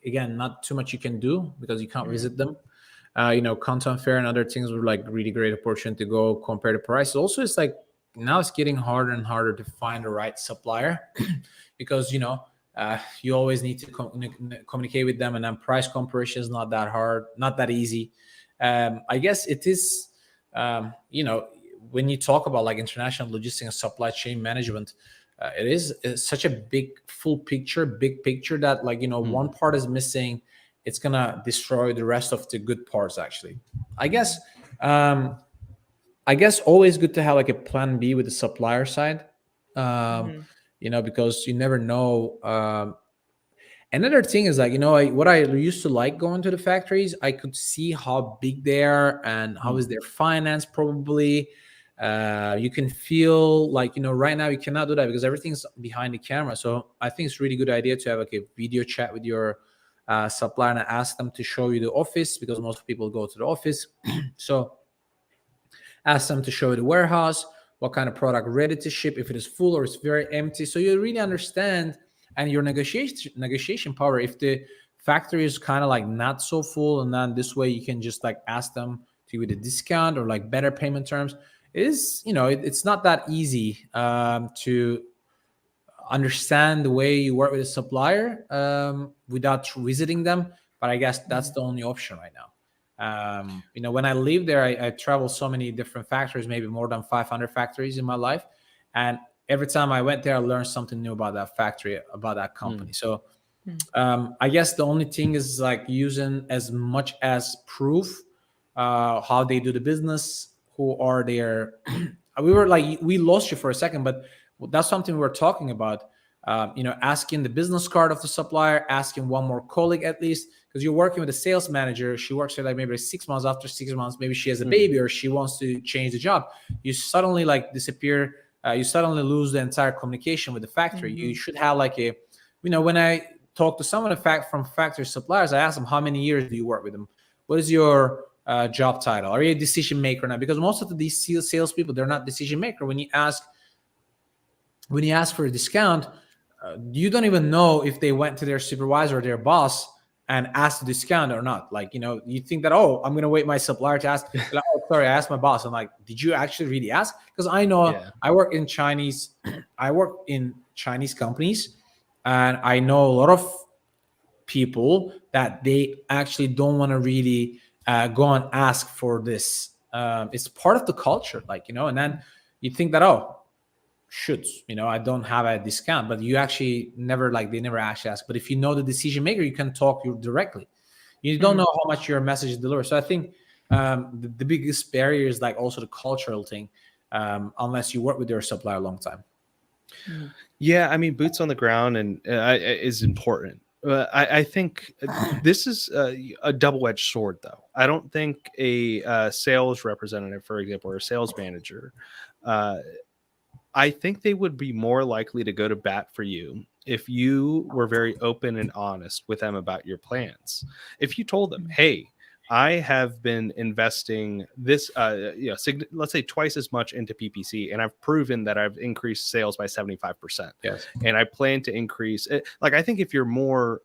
again, not too much you can do because you can't visit them. Content fair and other things were like really great opportunity to go compare the prices. Also, it's like now it's getting harder and harder to find the right supplier because, you always need to communicate with them, and then price comparison is not that hard, not that easy. I guess it is, when you talk about like international logistics and supply chain management, it's such a big picture that like, one part is missing, it's gonna destroy the rest of the good parts. Actually, I guess always good to have like a plan B with the supplier side, because you never know. Another thing is like, what I used to like going to the factories, I could see how big they are and how is their finance probably. You can feel like, right now you cannot do that because everything's behind the camera. So I think it's a really good idea to have like a video chat with your supplier and ask them to show you the office, because most people go to the office. So ask them to show you the warehouse, what kind of product ready to ship, if it is full or it's very empty. So you really understand, and your negotiation power, if the factory is kind of like not so full, and then this way you can just like ask them to give you the discount or like better payment terms. It's not that easy to understand the way you work with a supplier without visiting them. But I guess that's the only option right now. When I lived there, I traveled so many different factories, maybe more than 500 factories in my life. And every time I went there, I learned something new about that factory, about that company. So I guess the only thing is like using as much as proof how they do the business, who are there. We lost you for a second, but that's something we're talking about. Asking the business card of the supplier, asking one more colleague at least, because you're working with a sales manager. She works for like maybe 6 months. After 6 months, maybe she has a baby or she wants to change the job. You suddenly like disappear. You suddenly lose the entire communication with the factory. You should have like when I talk to someone from factory suppliers, I ask them, how many years do you work with them? What is your job title? Are you a decision maker now? Because most of these salespeople, they're not decision maker. When you ask for a discount, you don't even know if they went to their supervisor or their boss and asked a discount or not. Like, you think that, I'm going to wait my supplier to ask. Like, sorry, I asked my boss. I'm like, did you actually really ask? Because I know I work in Chinese companies, and I know a lot of people that they actually don't want to really go and ask for this. It's part of the culture, and then you think that, I don't have a discount, but you actually they never actually ask. But if you know the decision maker, you can talk directly. You don't know how much your message delivers. So I think The biggest barrier is like also the cultural thing, unless you work with your supplier a long time. Yeah, I mean, boots on the ground and is important. I think this is a double-edged sword, though. I don't think a sales representative, for example, or a sales manager, I think they would be more likely to go to bat for you if you were very open and honest with them about your plans. If you told them, hey, I have been investing this, let's say twice as much into PPC, and I've proven that I've increased sales by 75%. Yes. And I plan to increase it. Like, I think if you're more,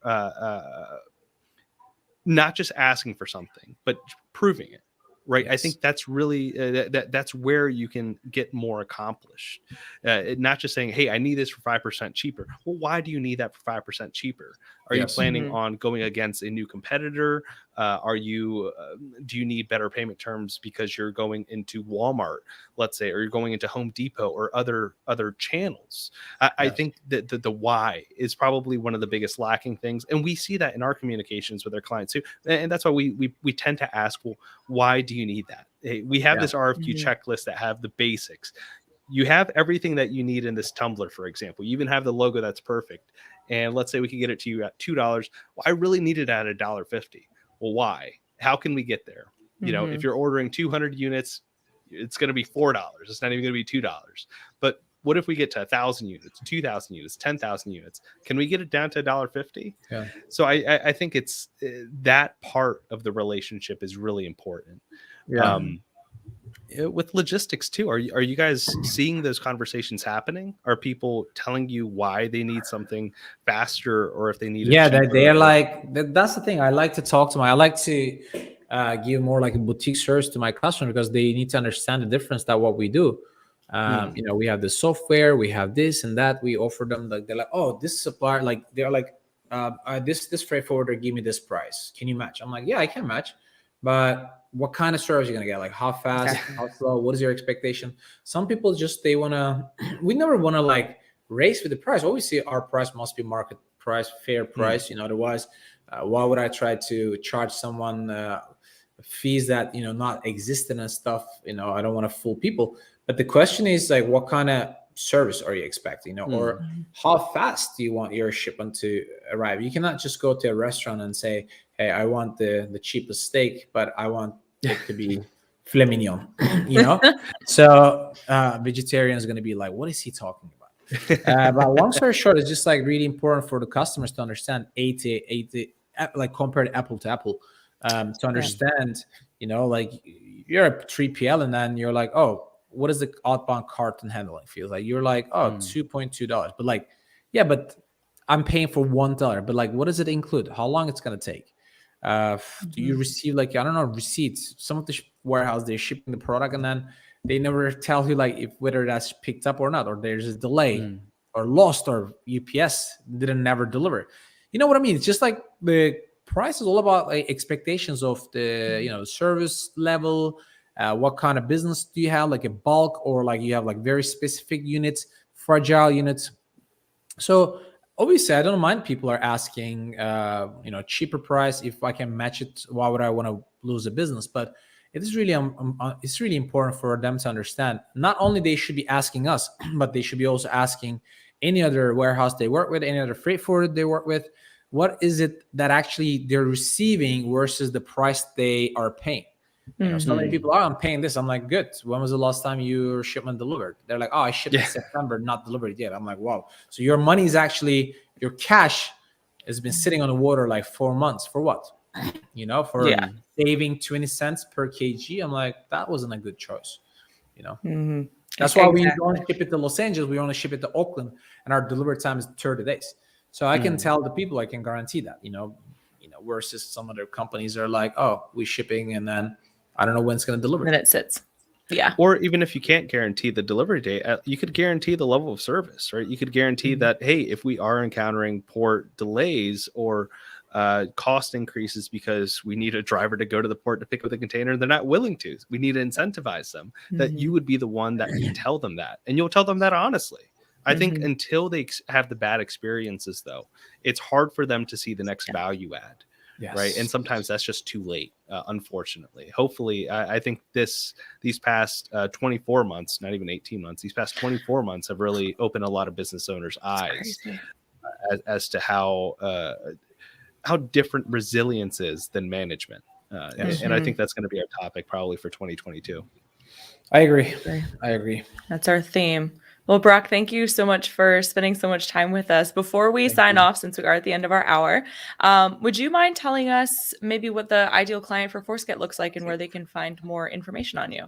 not just asking for something, but proving it, right? Yes. I think that's really that's where you can get more accomplished. Not just saying, hey, I need this for 5% cheaper. Well, why do you need that for 5% cheaper? Are you planning on going against a new competitor? Do you need better payment terms because you're going into Walmart, let's say, or you're going into Home Depot or other channels? I think that the why is probably one of the biggest lacking things. And we see that in our communications with our clients too. And that's why we tend to ask, well, why do you need that? Hey, we have this RFQ checklist that have the basics. You have everything that you need in this tumbler, for example. You even have the logo that's perfect. And let's say we can get it to you at $2. Well, I really need it at $1.50. Well, why? How can we get there? You know, if you're ordering 200 units, it's going to be $4. It's not even going to be $2. But what if we get to 1,000 units, 2,000 units, 10,000 units? Can we get it down to $1.50? Yeah. So I think it's that part of the relationship is really important. Yeah. With logistics too, are you guys seeing those conversations happening? Are people telling you why they need something faster, or if they need it they're like, that's the thing. I like to talk to I like to give more like a boutique service to my customer, because they need to understand the difference that what we do. You know, we have the software, we have this and that. We offer them, like, they're like, oh, this supplier, like, they're like, this freight forwarder give me this price. Can you match? I'm like, yeah, I can match, but what kind of service you're gonna get? Like, how fast, how slow? What is your expectation? Some people just, we never want to like race with the price. Obviously, our price must be market price, fair price. You know, otherwise, why would I try to charge someone fees that, you know, not existent and stuff? You know, I don't want to fool people. But the question is, like, what kind of service are you expecting? You know, or how fast do you want your shipment to arrive? You cannot just go to a restaurant and say, hey, I want the cheapest steak, but I want it to be filet mignon, you know? So vegetarian is going to be like, what is he talking about? But long story short, it's just like really important for the customers to understand like compared apple to apple, to understand, you know, like you're a 3PL and then you're like, oh, what is the outbound carton handling feels like? You're like, oh, $2.2. But like, yeah, but I'm paying for $1. But like, what does it include? How long it's going to take? Do you receive, like, I don't know, receipts? Some of the warehouse, they're shipping the product and then they never tell you like if whether that's picked up or not, or there's a delay or lost, or UPS didn't never deliver. You know what I mean? It's just like the price is all about like expectations of the, you know, service level. What kind of business do you have? Like a bulk, or like you have like very specific units, fragile units. So obviously, I don't mind people are asking, you know, cheaper price. If I can match it, why would I want to lose a business? But it is really, it's really important for them to understand. Not only they should be asking us, but they should be also asking any other warehouse they work with, any other freight forwarder they work with. What is it that actually they're receiving versus the price they are paying? You know, so many people, I'm paying this. I'm like, good. When was the last time your shipment delivered? They're like, oh, I shipped in September, not delivered yet. I'm like, wow. So your money is actually, your cash has been sitting on the water like 4 months. For what? You know, for saving 20 cents per kg. I'm like, that wasn't a good choice. You know, that's why we don't ship it to Los Angeles. We only ship it to Oakland, and our delivery time is 30 days. So I can tell the people, I can guarantee that, you know, versus some other companies are like, oh, we're shipping and then I don't know when it's going to deliver. And it sits. Yeah. Or even if you can't guarantee the delivery date, you could guarantee the level of service, right? You could guarantee that, hey, if we are encountering port delays or cost increases because we need a driver to go to the port to pick up the container, they're not willing to. We need to incentivize them. That you would be the one that can tell them that. And you'll tell them that honestly. I think until they have the bad experiences, though, it's hard for them to see the next value add. Yes. Right. And sometimes that's just too late, unfortunately. Hopefully, I think these past 24 months, not even 18 months, these past 24 months have really opened a lot of business owners' eyes as to how different resilience is than management. And I think that's going to be our topic probably for 2022. I agree. That's our theme. Well, Burak, thank you so much for spending so much time with us. Before we sign off, since we are at the end of our hour, would you mind telling us maybe what the ideal client for Forceget looks like and where they can find more information on you?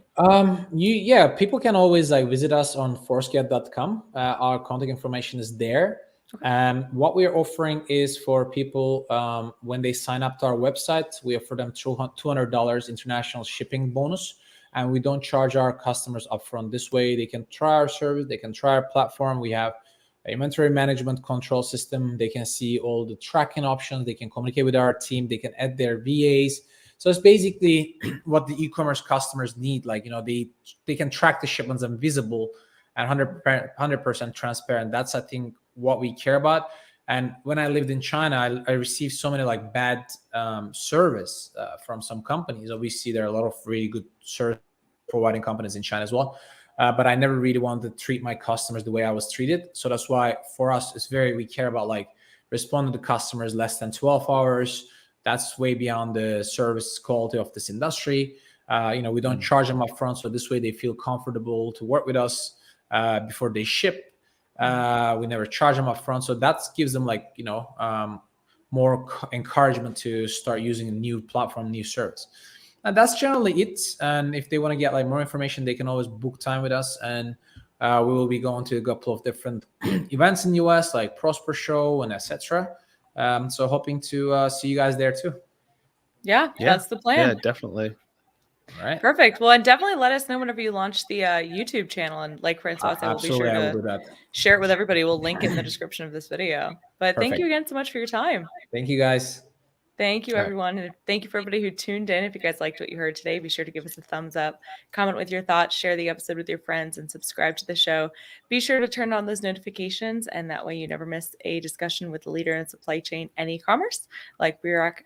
People can always visit us on forceget.com. Our contact information is there. Okay. What we are offering is for people when they sign up to our website, we offer them $200 international shipping bonus. And we don't charge our customers upfront. This way, they can try our service, they can try our platform. We have an inventory management control system. They can see all the tracking options. They can communicate with our team. They can add their VAs. So it's basically what the e-commerce customers need. They can track the shipments and visible and 100% transparent. That's, I think, what we care about. And when I lived in China, I received so many bad service from some companies. Obviously, there are a lot of really good service providing companies in China as well. But I never really wanted to treat my customers the way I was treated. So that's why for us, we care about responding to customers less than 12 hours. That's way beyond the service quality of this industry. We don't charge them upfront. So this way they feel comfortable to work with us before they ship. We never charge them up front. So that gives them more encouragement to start using a new platform, new service. And that's generally it. And if they want to get more information, they can always book time with us. And we will be going to a couple of different events in the US, like Prosper Show and etc. So hoping to see you guys there too. Yeah, that's the plan. Yeah, definitely. All right. Perfect. Well, and definitely let us know whenever you launch the YouTube channel. And like Francois said, we'll be sure to share it with everybody. We'll link it in the description of this video. But thank you again so much for your time. Thank you, guys. Thank you, everyone. And thank you for everybody who tuned in. If you guys liked what you heard today, be sure to give us a thumbs up, comment with your thoughts, share the episode with your friends, and subscribe to the show. Be sure to turn on those notifications, and that way you never miss a discussion with the leader in supply chain and e-commerce, like Burak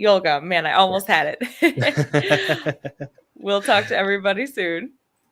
Yolga. Man, I almost had it. We'll talk to everybody soon.